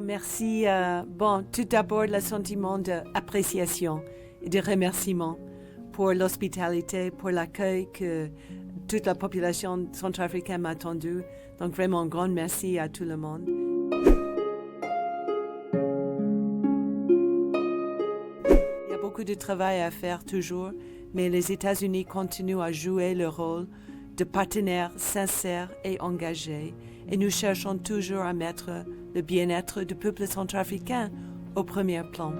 merci. Tout d'abord, le sentiment d'appréciation et de remerciement pour l'hospitalité, pour l'accueil que toute la population centrafricaine m'a attendu. Donc, vraiment, un grand merci à tout le monde. Il y a beaucoup de travail à faire toujours, mais les États-Unis continuent à jouer le rôle de partenaires sincères et engagés, et nous cherchons toujours à mettre le bien-être du peuple centrafricain au premier plan.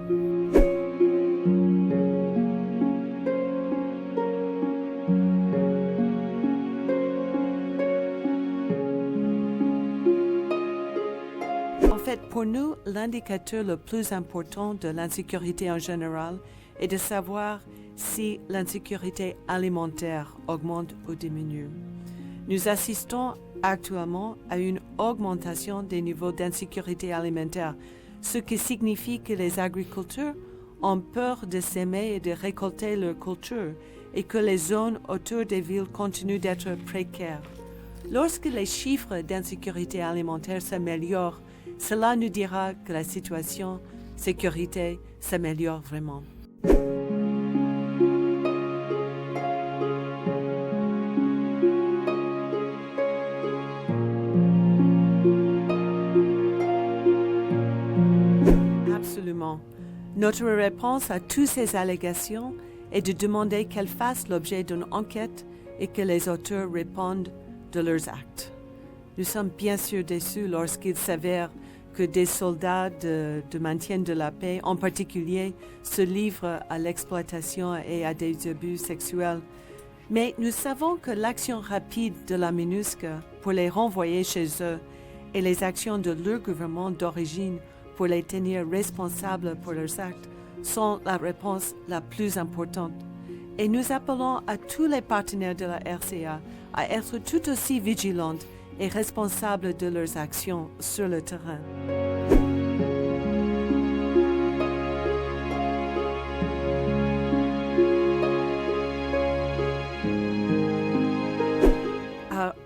En fait, pour nous, l'indicateur le plus important de l'insécurité en général est de savoir si l'insécurité alimentaire augmente ou diminue. Nous assistons actuellement à une augmentation des niveaux d'insécurité alimentaire, ce qui signifie que les agriculteurs ont peur de s'aimer et de récolter leur culture et que les zones autour des villes continuent d'être précaires. Lorsque les chiffres d'insécurité alimentaire s'améliorent, cela nous dira que la situation de sécurité s'améliore vraiment. Absolument. Notre réponse à toutes ces allégations est de demander qu'elles fassent l'objet d'une enquête et que les auteurs répondent de leurs actes. Nous sommes bien sûr déçus lorsqu'il s'avère que des soldats de maintien de la paix, en particulier, se livrent à l'exploitation et à des abus sexuels. Mais nous savons que l'action rapide de la MINUSCA pour les renvoyer chez eux et les actions de leur gouvernement d'origine pour les tenir responsables pour leurs actes sont la réponse la plus importante. Et nous appelons à tous les partenaires de la RCA à être tout aussi vigilantes et responsables de leurs actions sur le terrain.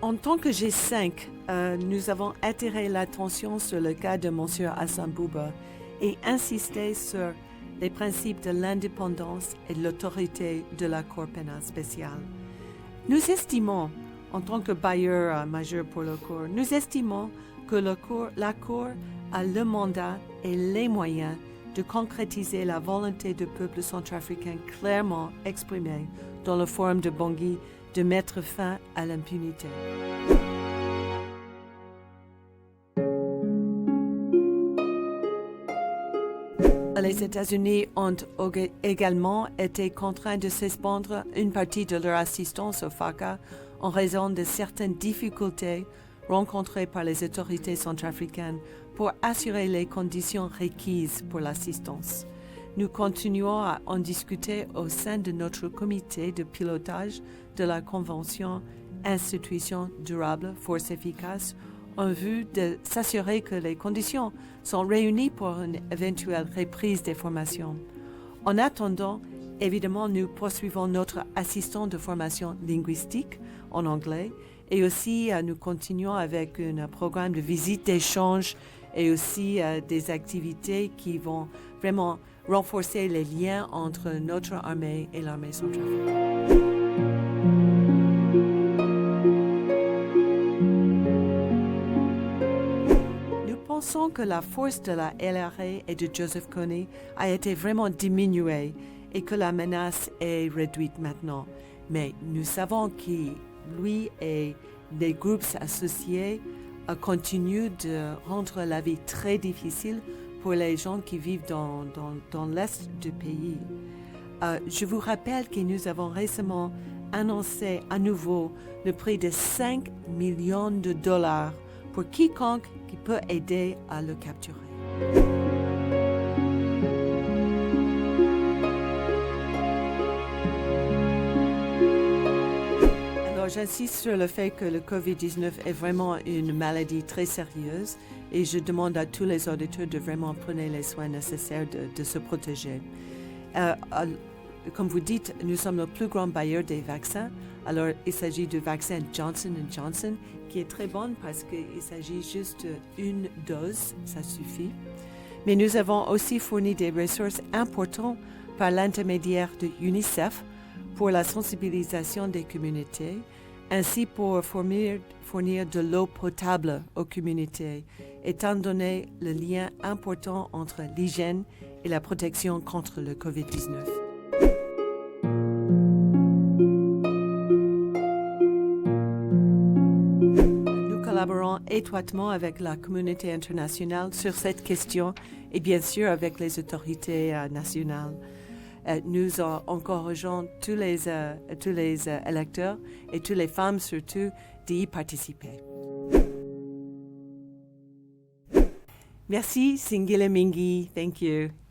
En tant que G5, nous avons attiré l'attention sur le cas de M. Hassan Bouba et insisté sur les principes de l'indépendance et de l'autorité de la Cour pénale spéciale. Nous estimons, en tant que bailleur majeur pour la Cour, nous estimons que la Cour a le mandat et les moyens de concrétiser la volonté du peuple centrafricain clairement exprimée dans le forum de Bangui de mettre fin à l'impunité. Les États-Unis ont également été contraints de suspendre une partie de leur assistance au FACA en raison de certaines difficultés rencontrées par les autorités centrafricaines pour assurer les conditions requises pour l'assistance. Nous continuons à en discuter au sein de notre comité de pilotage de la Convention Institutions durables, force efficace, en vue de s'assurer que les conditions sont réunies pour une éventuelle reprise des formations. En attendant, évidemment, nous poursuivons notre assistant de formation linguistique en anglais et aussi nous continuons avec un programme de visite d'échange et aussi des activités qui vont vraiment renforcer les liens entre notre armée et l'armée centrafricaine. Nous pensons que la force de la LRA et de Joseph Kony a été vraiment diminuée et que la menace est réduite maintenant. Mais nous savons que lui et les groupes associés continuent de rendre la vie très difficile pour les gens qui vivent dans l'est du pays. Je vous rappelle que nous avons récemment annoncé à nouveau le prix de 5 millions de dollars pour quiconque qui peut aider à le capturer. Alors, j'insiste sur le fait que le COVID-19 est vraiment une maladie très sérieuse et je demande à tous les auditeurs de vraiment prendre les soins nécessaires de se protéger. Comme vous dites, nous sommes le plus grand bailleur des vaccins. Alors, il s'agit du vaccin Johnson & Johnson qui est très bonne parce qu'il s'agit juste d'une dose, ça suffit. Mais nous avons aussi fourni des ressources importantes par l'intermédiaire de UNICEF pour la sensibilisation des communautés, ainsi pour fournir de l'eau potable aux communautés, étant donné le lien important entre l'hygiène et la protection contre le COVID-19. Nous collaborons étroitement avec la communauté internationale sur cette question et bien sûr avec les autorités nationales. Nous encourageons tous les électeurs et toutes les femmes surtout d'y participer. Merci, Singila Mingi. Thank you.